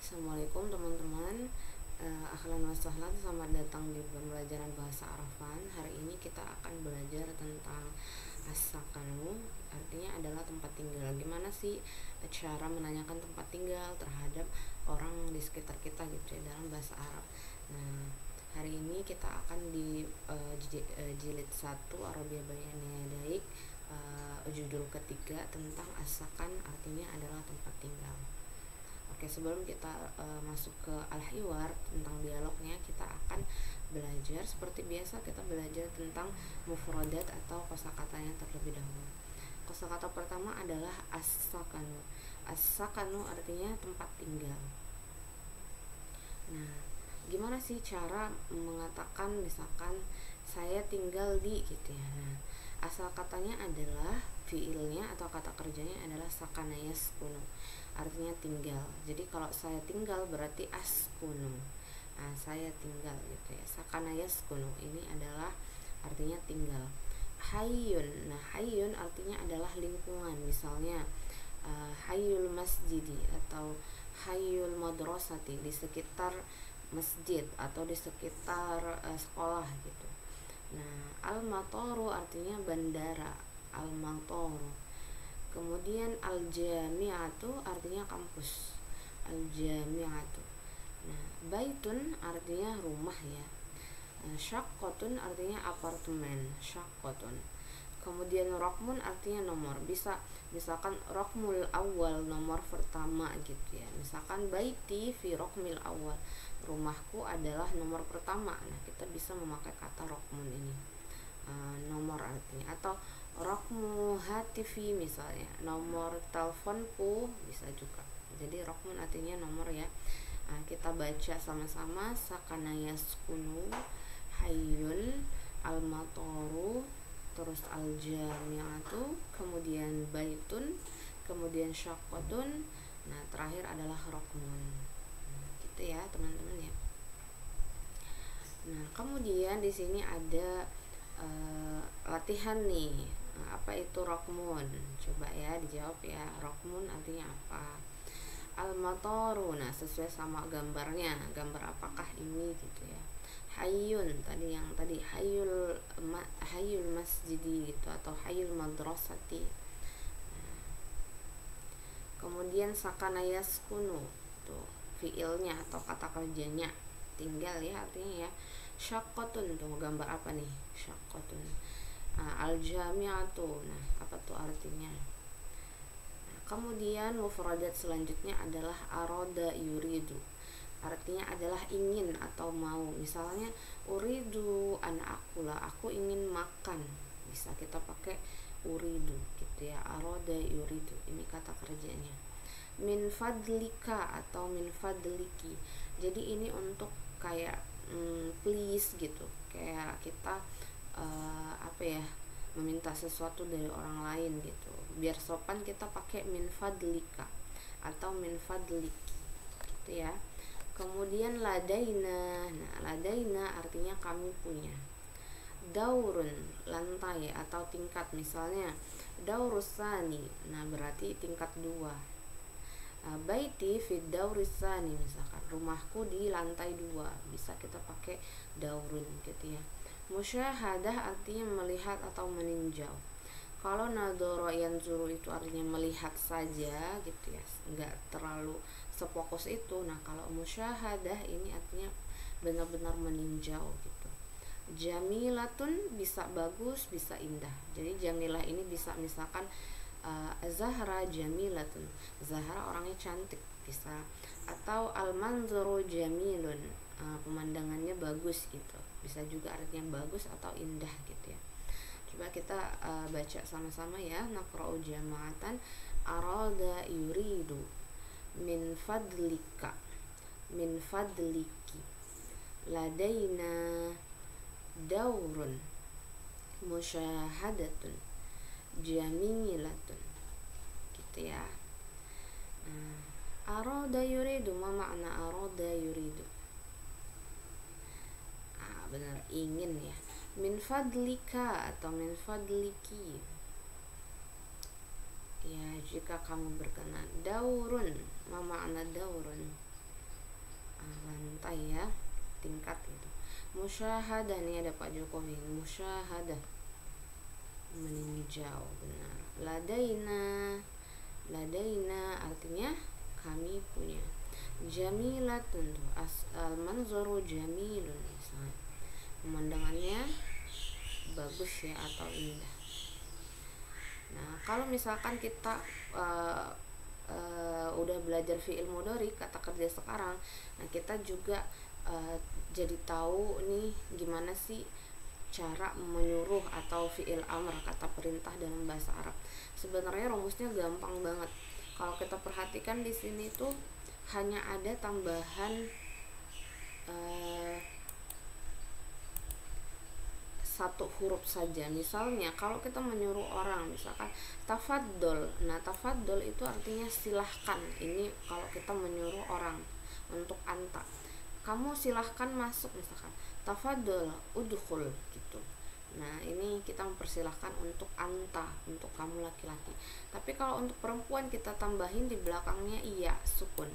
Assalamualaikum teman-teman. Ahlan wa sahlan, selamat datang di pembelajaran bahasa Arafan. Hari ini kita akan belajar tentang as-sakanu, artinya adalah tempat tinggal. Gimana sih cara menanyakan tempat tinggal terhadap orang di sekitar kita gitu ya dalam bahasa Arab. Nah, hari ini kita akan di jilid 1 Arabia Bayaniyah Daik, judul ketiga tentang as-sakan, artinya adalah tempat tinggal. Oke, sebelum kita masuk ke al-hiwar tentang dialognya, kita akan belajar seperti biasa, kita belajar tentang mufradat atau kosakatanya terlebih dahulu. Kosakata pertama adalah as-sakanu. As-sakanu artinya tempat tinggal. Nah, gimana sih cara mengatakan misalkan saya tinggal di gitu ya. Nah, asal katanya adalah fiilnya atau kata kerjanya adalah sakana yaskunu, artinya tinggal. Jadi kalau saya tinggal berarti askunu. Nah, saya tinggal gitu ya. Sakana yaskunu ini adalah artinya tinggal. Hayyun. Nah, hayyun artinya adalah lingkungan. Misalnya hayyul masjidi atau hayyul madrasati, di sekitar masjid atau di sekitar sekolah gitu. Nah, al-mataru artinya bandara, al-mataru. Kemudian al-jami'atu artinya kampus, al-jami'atu. Nah, baitun artinya rumah ya. Syaqqatun artinya apartemen, syaqqatun. Kemudian rokmun artinya nomor. Bisa misalkan rokmul awal, nomor pertama gitu ya. Misalkan baiti fi rokmil awal, rumahku adalah nomor pertama. Nah, kita bisa memakai kata rokmun ini, nomor artinya. Atau rokmu hatifi misalnya, nomor teleponku, bisa juga. Jadi rokmun artinya nomor ya. Nah, kita baca sama-sama. Sakana yaskunu, hayyun, al-mataru, terus al-jami'atu, kemudian baitun, kemudian syaqqatun. Nah, terakhir adalah rokmun. Gitu ya teman-teman ya. Nah, kemudian di sini ada latihan nih. Nah, apa itu rokmun? Coba ya dijawab ya. Rokmun artinya apa? Al-mataru. Nah, sesuai sama gambarnya. Gambar apakah ini gitu ya. Hayyun tadi, yang tadi hayyul masjidi gitu, atau hayyul madrasati. Kemudian sakana yaskunu, tuh fiilnya atau kata kerjanya, tinggal ya artinya ya. Syaqqatun, tuh gambar apa nih? Syaqqatun. Al-jami'atu. Nah, apa tuh artinya? Nah, kemudian mufradat selanjutnya adalah aroda yuridu, artinya adalah ingin atau mau. Misalnya uridu an akula, aku ingin makan, bisa kita pakai uridu gitu ya. Aroda yuridu, ini kata kerjanya. Min fadlika atau min fadliki, jadi ini untuk kayak please gitu, kayak kita apa ya, meminta sesuatu dari orang lain gitu. Biar sopan kita pakai min fadlika atau min fadliki gitu ya. Kemudian ladaina. Nah, ladaina artinya kami punya. Daurun, lantai atau tingkat. Misalnya daurusani, nah berarti tingkat 2. Baiti fid daurisani, misalkan rumahku di lantai 2, bisa kita pakai daurun gitu ya. Musyahadah artinya melihat atau meninjau. Kalau nadoro yanzuru itu artinya melihat saja gitu ya, nggak terlalu sefokus itu. Nah, kalau musyahadah ini artinya benar-benar meninjau gitu. Jamilatun bisa bagus, bisa indah. Jadi jamilah ini bisa misalkan Zahra jamilatun, Zahra orangnya cantik, bisa. Atau al-manzuru jamilun, pemandangannya bagus gitu, bisa juga artinya bagus atau indah gitu ya. Coba kita baca sama-sama ya. Naqra'u jama'atan. Arada yuridu, min fadlika, min fadliki, ladaina daurun, musyahadatun, jamilatun gitu ya. Arada yuridu, ma makna arada yuridu? Benar, ingin ya. Min fadlika atau min fadliki, ya jika kamu berkenan. Daurun, ma makna daurun? lantai ya, tingkat gitu. Musyahadah, nih ada Pak Jokowi, musyahadah, meninjau, benar. Ladaina artinya kami punya. Jamilatun, al-manzaru jamilun, misalnya pemandangannya bagus ya atau indah. Nah, kalau misalkan kita udah belajar fi'il mudhari, kata kerja sekarang, nah kita juga jadi tahu nih gimana sih cara menyuruh atau fi'il amr, kata perintah dalam bahasa Arab. Sebenarnya rumusnya gampang banget. Kalau kita perhatikan di sini tuh hanya ada tambahan satu huruf saja. Misalnya kalau kita menyuruh orang, misalkan tafaddol. Nah, tafaddol itu artinya silahkan. Ini kalau kita menyuruh orang untuk anta. Kamu silahkan masuk, misalkan tafaddol udkhul gitu. Nah, ini kita mempersilahkan untuk anta, untuk kamu laki-laki. Tapi kalau untuk perempuan kita tambahin di belakangnya iya sukun.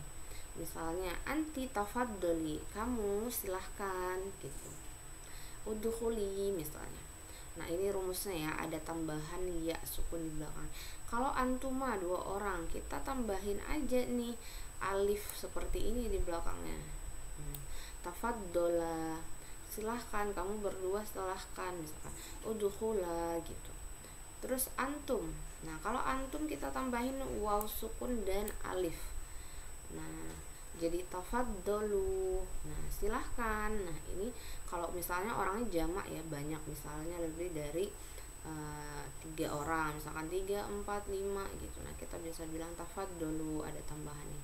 Misalnya anti tafaddoli, kamu silahkan gitu. Udkhuli misalnya. Nah, ini rumusnya ya, ada tambahan ya sukun di belakang. Kalau antuma 2 orang, kita tambahin aja nih alif seperti ini di belakangnya. Tafaddola, silahkan kamu berdua, silahkan, misalkan udkhula gitu. Terus antum. Nah, kalau antum kita tambahin waw sukun dan alif. Nah, jadi tafaddolu. Nah, silahkan. Nah, ini kalau misalnya orangnya jamak ya, banyak, misalnya lebih dari 3 orang, misalkan 3, 4, 5 gitu. Nah, kita bisa bilang tafaddolu, ada tambahannya.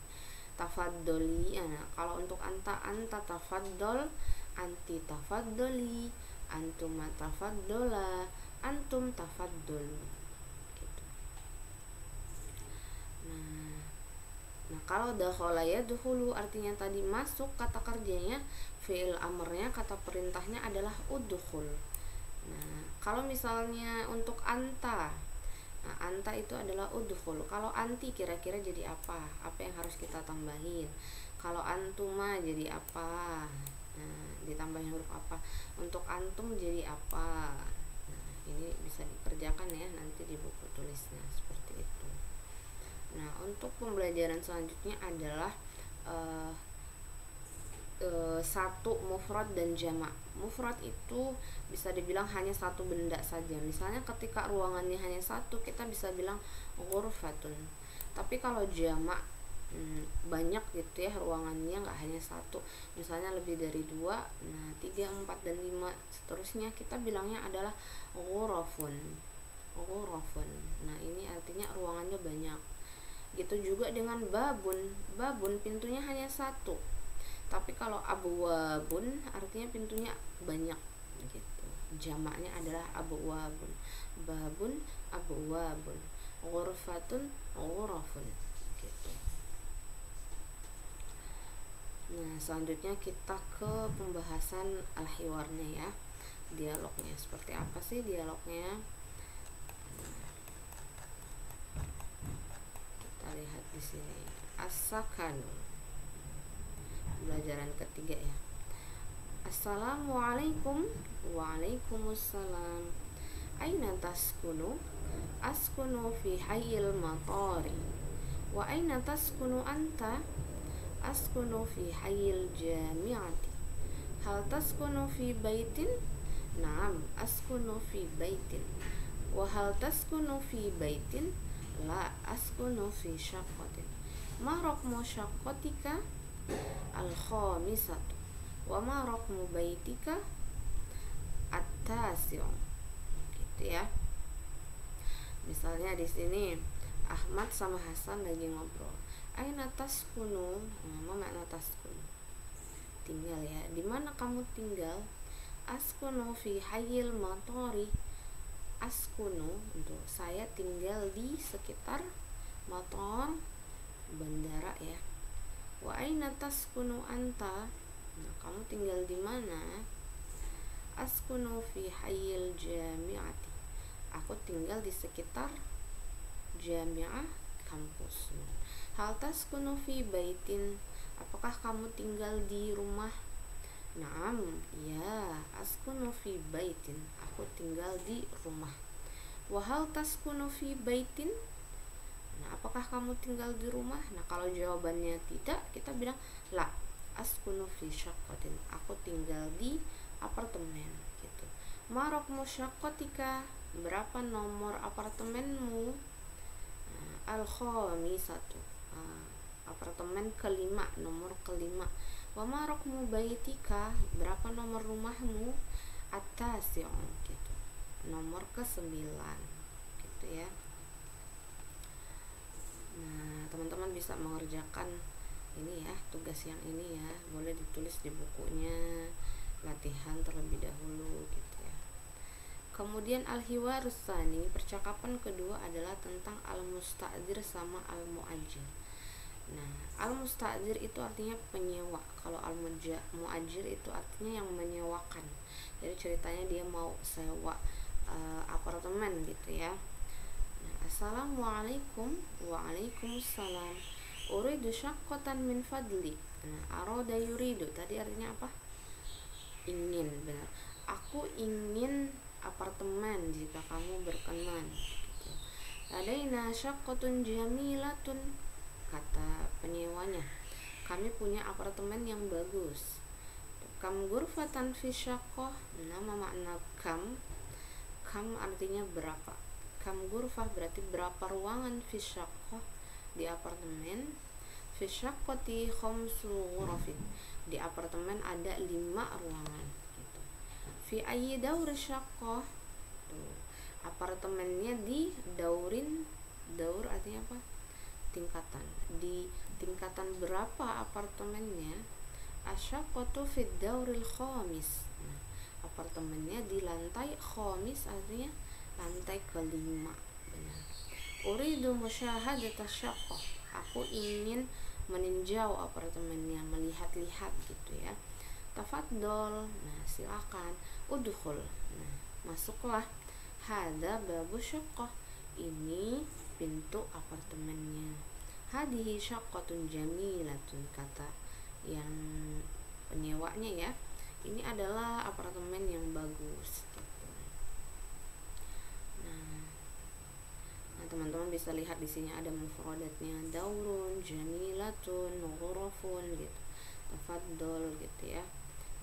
Tafaddoli. Nah, kalau untuk anta tafaddol, anti tafaddoli, antum tafaddola, antum tafaddolu gitu. Nah, kalau dakhala yadkhulu artinya tadi masuk, kata kerjanya fi'il amrnya, kata perintahnya adalah udkhul. Nah, kalau misalnya untuk anta, nah anta itu adalah udkhul. Kalau anti kira-kira jadi apa? Apa yang harus kita tambahin? Kalau antuma jadi apa? Nah, ditambahin huruf apa? Untuk antum jadi apa? Nah, ini bisa dikerjakan ya nanti di buku tulisnya seperti itu. Nah, untuk pembelajaran selanjutnya adalah satu mufrad dan jamak. Mufrad itu bisa dibilang hanya satu benda saja. Misalnya ketika ruangannya hanya satu, kita bisa bilang ghurfatun. Tapi kalau jamak banyak gitu ya ruangannya, nggak hanya satu, misalnya lebih dari 2, nah 3, 4 dan 5 seterusnya, kita bilangnya adalah ghurafun. Nah, ini artinya ruangannya banyak. Gitu juga dengan babun pintunya hanya satu. Tapi kalau abwabun artinya pintunya banyak gitu. Jamaknya adalah abwabun. Babun abwabun. Ghurfatun ghurafun gitu. Nah, selanjutnya kita ke pembahasan al-hiwarnya ya. Dialognya seperti apa sih dialognya? Kita lihat di sini. As-sakanu. Pelajaran ketiga ya. Assalamualaikum. Waalaikumsalam. Aina taskunu? Askunu fi hayyil matari. Wa aina taskunu anta? Askunu fi hayyil jami'ati. Hal taskunu fi baitin? Naam, askunu fi baitin. Wa hal taskunu fi baitin? La, askunu fi syaqqatin. Ma raqmu syaqqatika? Al-khamisatu. Wa ma raqmu baitika? At-tasi'u. Gitu ya. Misalnya di sini Ahmad sama Hasan lagi ngobrol. Aina taskunu? Apa makna taskunu? Tinggal ya. Di mana kamu tinggal? Askunu fi hayyil matari. Askunu, untuk saya tinggal di sekitar matar, bandara ya. Wa aina taskunu anta? Nah, kamu tinggal di mana? Askunu fi hayyil jami'ati. Aku tinggal di sekitar jami'ah, kampus. Hal taskunu fi baitin? apakah kamu tinggal di rumah? Naam, ya, askunu fi baitin, aku tinggal di rumah. Wa hal taskunu fi baitin? Nah, apakah kamu tinggal di rumah? Nah, kalau jawabannya tidak, kita bilang la askunu fi syaqqatin, aku tinggal di apartemen gitu. Ma raqmu syaqqatika, berapa nomor apartemenmu? Nah, al khamisatu, apartemen kelima, nomor kelima. Wa ma raqmu baitika, berapa nomor rumahmu? At-tasi'u gitu, nomor ke-9 gitu ya. Nah, teman-teman bisa mengerjakan ini ya, tugas yang ini ya, boleh ditulis di bukunya, latihan terlebih dahulu gitu ya. Kemudian al-hiwarus tsani, percakapan kedua adalah tentang al-musta'dzir sama al-mu'ajjir. Nah, al-musta'dzir itu artinya penyewa, kalau al-mu'ajjir itu artinya yang menyewakan. Jadi ceritanya dia mau sewa apartemen gitu ya. Assalamualaikum. Waalaikumsalam. Uridu syaqqatan min fadli. Nah, aroda yuridu tadi artinya apa? Ingin, benar. Aku ingin apartemen jika kamu berkenan gitu. Ladaina syaqqatun jamilatun, kata penyewanya. Kami punya apartemen yang bagus. Kam gurfatan fi syaqqah. Nama makna kam artinya berapa. Kam gurfah berarti berapa ruangan, fi syaqqah di apartemen, fi syaqqati khamsu ghurafin, di apartemen ada 5 ruangan gitu. Fi ayyi daur syaqqah, apartemennya di daur artinya apa? Tingkatan. Di tingkatan berapa apartemennya? Asyaqqatu fi dauril khamis. Nah, apartemennya di lantai khamis artinya lantai kelima. Benar. Uridu musyahadata syaqqah, aku ingin meninjau apartemennya, melihat-lihat gitu ya. Tafaddol, nah silakan. Udkhul, nah masuklah. Hada babu syaqqah, ini pintu apartemennya. Hadihi syaqqatun jamilatun, kata yang penyewanya ya. Ini adalah apartemen yang bagus gitu. Nah, teman-teman bisa lihat di sini ada mufradatnya, daurun, jamilatun, ghurafun gitu. Tafaddol gitu ya.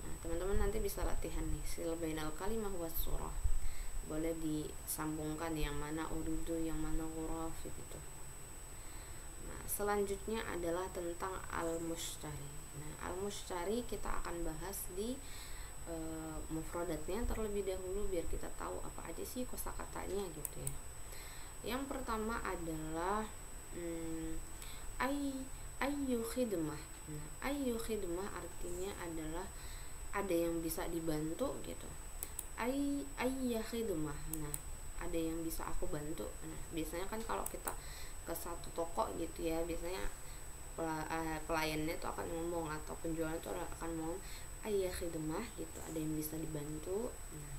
Nah, teman-teman nanti bisa latihan nih sil bainal kalimah was surah. Boleh disambungkan yang mana uridu, yang mana ghuraf gitu. Nah, selanjutnya adalah tentang al-mushtari. Nah, al-mushtari kita akan bahas di mufradatnya terlebih dahulu biar kita tahu apa aja sih kosakatanya gitu ya. Yang pertama adalah ayyu khidmah. Nah, ayyu khidmah artinya adalah ada yang bisa dibantu gitu. Ayya khidmah. Nah, ada yang bisa aku bantu. Nah, biasanya kan kalau kita ke satu toko gitu ya, biasanya pelayannya itu akan ngomong atau penjual itu akan ngomong ayya khidmah gitu, ada yang bisa dibantu. Nah,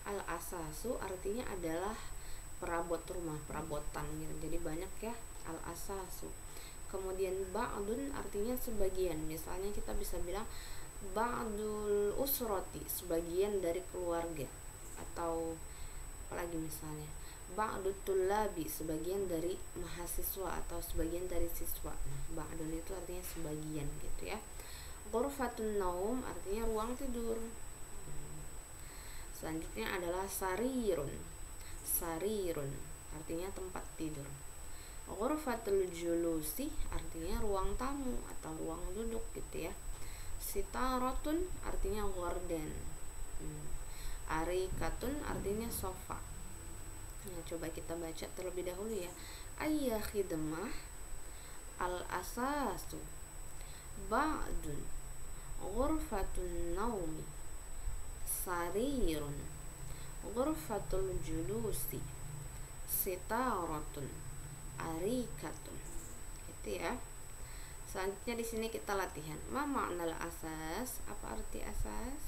al-asasu artinya adalah perabot rumah, perabotan gitu. Jadi banyak ya al-asasu. Kemudian ba'dun artinya sebagian. Misalnya kita bisa bilang ba'dul usrati, sebagian dari keluarga. Atau apalagi misalnya ba'dut tullabi, sebagian dari mahasiswa atau sebagian dari siswa. Nah, ba'dun itu artinya sebagian gitu ya. Ghurfatun naum artinya ruang tidur. Selanjutnya adalah sarirun. Sarirun artinya tempat tidur. Ghurfatul julusi artinya ruang tamu atau ruang duduk gitu ya. Sitaratun artinya gorden. Arikatun artinya sofa. Nah, coba kita baca terlebih dahulu ya. Ayya khidmah al-asasu ba'dun ghurfatun naumi sarirun ghurfatul julusi sitaratun arikatun gitu ya. Selanjutnya di sini kita latihan. Ma ma'nal asas, apa arti asas?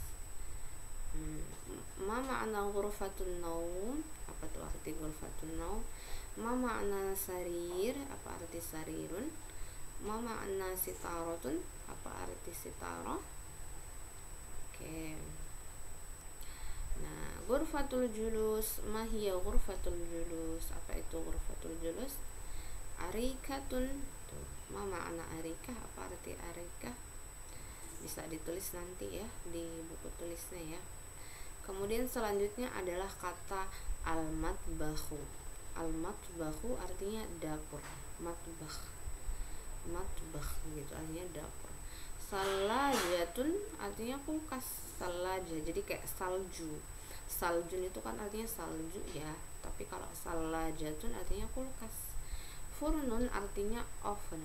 Ma ma'na ghurfatun naum, apa tuh arti ghurfatun naum? Ma ma'na sarir, apa arti sarirun? Ma ma'na sitaratun, Apa arti sitaroh? Oke. Nah, ghurfatul julus, mahiya ghurfatul julus. Apa itu ghurfatul julus? Arikatun. Tuh, ma makna arikah? Apa arti arikah? Bisa ditulis nanti ya di buku tulisnya ya. Kemudian selanjutnya adalah kata al-matbahu. Al-matbahu artinya dapur. Matbah. Matbah gitu artinya dapur. Salajatun artinya kulkas. Salaja jadi kayak salju. Saljun itu kan artinya salju ya, tapi kalau salajatun artinya kulkas. Furnun artinya oven.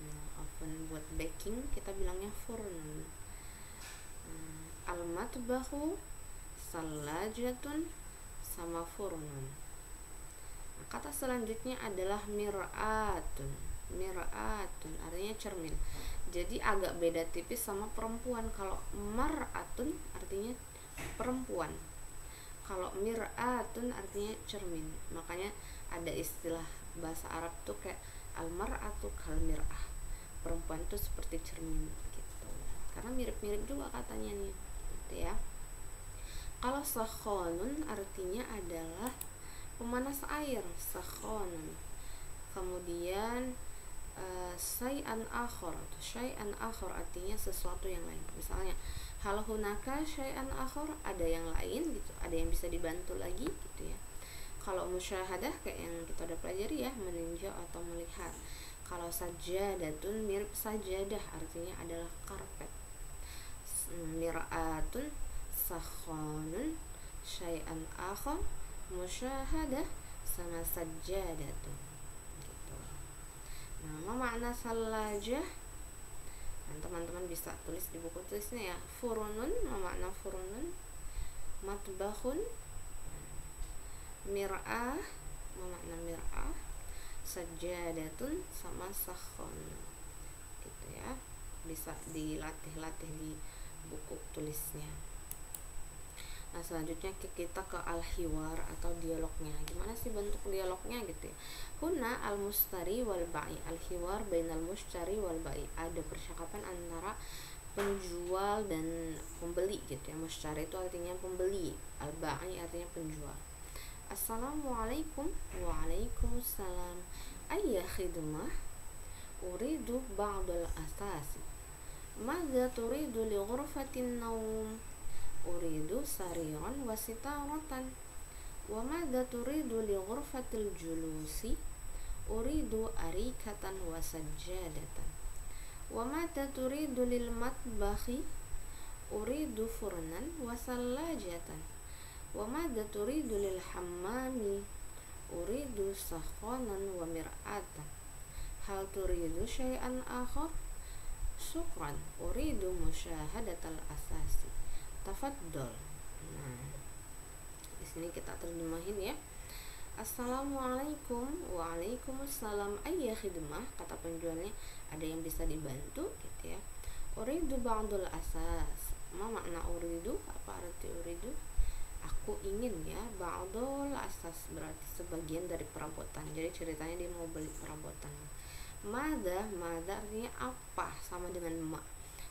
Nah, oven buat baking kita bilangnya furnun. Al-matbahu, salajatun, sama furnun. Nah, kata selanjutnya adalah mir'atun. Mir'atun artinya cermin. Jadi agak beda tipis sama perempuan. Kalau mar'atun artinya perempuan, kalau mir'atun artinya cermin. Makanya ada istilah bahasa Arab tuh kayak al-mar'atu kal mir'ah, perempuan tuh seperti cermin gitu, karena mirip-mirip juga katanya nih gitu ya. Kalau sakhonun artinya adalah pemanas air, sakhonun. Kemudian syai'an akhor, syai'an akhor artinya sesuatu yang lain. Misalnya hal hunaka syai'an akhor, ada yang lain gitu, ada yang bisa dibantu lagi gitu ya. Kalau musyahadah kayak yang kita udah pelajari ya, meninjau atau melihat. Kalau sajadatun mirip sajadah artinya adalah karpet. Mir'atun, sakhonun, syai'an akhor, musyahadah, sama sajadatun gitu. Nah, makna salajah, nah, teman-teman bisa tulis di buku tulisnya ya. Furunun, makna furunun. Matbahun, mir'ah, makna mir'ah. Sajadatun, sama sakhon gitu ya. Bisa dilatih-latih di buku tulisnya. Nah, selanjutnya kita ke al-hiwar atau dialognya. Gimana sih bentuk dialognya gitu ya. Huna al-mustari wal ba'i. Al-hiwar bainal mustari wal ba'i. Ada percakapan antara penjual dan pembeli gitu ya. Mustari itu artinya pembeli, al-ba'i artinya penjual. Assalamualaikum. Waalaikumsalam. Ayya khidmah? Uridu ba'dal asasi. Madza turidu li ghurfatin naum? Uridu sariran wa sitaratan. Wa madza turidu li ghurfatil julusi? Uridu arikatan wa sajjadatan. Wa madza turidu lil matbahi? Uridu furnan wa sallajatan. Wa madza turidu lil hammami? Uridu sakhanan wa mir'atan. Hal turidu syai'an akhar? Syukran, uridu musyahadatal asasi. Tafaddol. Nah, di sini kita terjemahin ya. Assalamualaikum. Waalaikumsalam. Ayya khidmah, kata penjualnya, ada yang bisa dibantu gitu ya. Uridu ba'dul asas. Ma makna uridu? Apa arti uridu? Aku ingin ya. Ba'dul asas berarti sebagian dari perabotan. Jadi ceritanya dia mau beli perabotan. Mada artinya apa, sama dengan ma.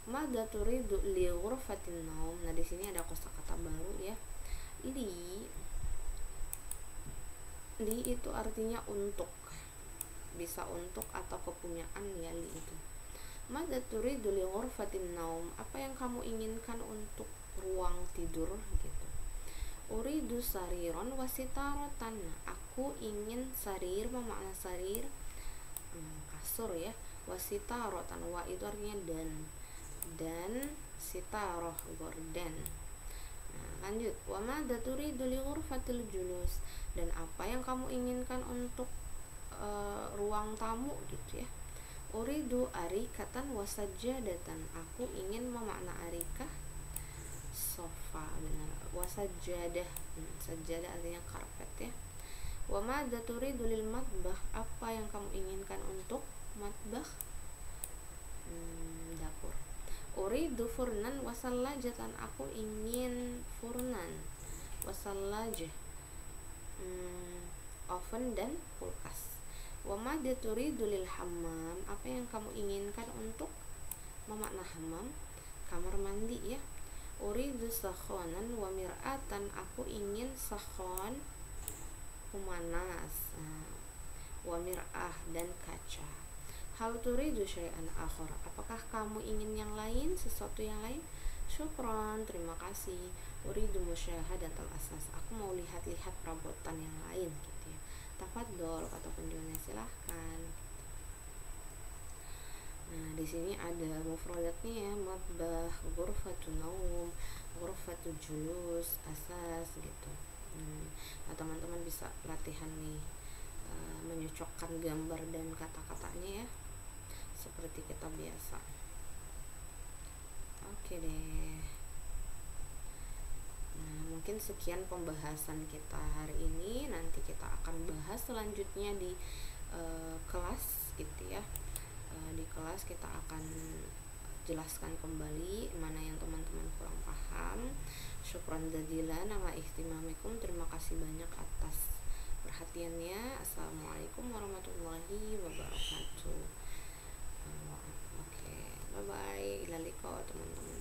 Mada turidu li ghurfatin naum. Nah, di sini ada kosakata baru ya. Li itu artinya untuk, bisa untuk atau kepunyaan ya, li itu. Mada turidu li ghurfatin naum, apa yang kamu inginkan untuk ruang tidur gitu. Uridu sariron wasitaratan. Aku ingin sarir, makna sarir kasur ya. Wasitarotan, wa itu artinya dan sitaroh gorden. Nah, lanjut. Wa madza turidu li ghurfatil julus, dan apa yang kamu inginkan untuk ruang tamu gitu ya. Uridu arikatan wa sajjadatan. Aku ingin memakna arikah sofa, benar. Wa sajjadah, sajjadah artinya karpet ya. Wa madza turidu lil matbah, apa yang kamu inginkan untuk matbah? Dapur. Uridu furnan wa sallajatan, aku ingin furnan wa sallajah, oven dan kulkas. Wa madza turidu lil hammam, apa yang kamu inginkan untuk Ma makna hammam? Kamar mandi ya. Uridu sakhonan wa mir'atan, aku ingin sakhon pemanas, wa mir'ah dan kaca. Hal turidu syai'an akhar, apakah kamu ingin yang lain, sesuatu yang lain? Syukron, terima kasih. Uridu musyahadatal asas, aku mau lihat-lihat perabotan yang lain gitu ya. Tafadhol, kata penjualnya, silahkan. Nah, di sini ada mufradatnya ya, matbah, ghurfatun naum, ghurfatul julus, asas gitu. Nah, teman-teman bisa latihan nih, menyocokkan gambar dan kata-katanya ya, seperti kita biasa. Oke deh. Nah, mungkin sekian pembahasan kita hari ini. Nanti kita akan bahas selanjutnya di kelas gitu ya. Di kelas kita akan jelaskan kembali mana yang teman-teman kurang paham. Syukran jazilan ala ihtimamikum, terima kasih banyak atas perhatiannya. Assalamualaikum warahmatullahi wabarakatuh. Oke, bye bye, ila liqa teman-teman.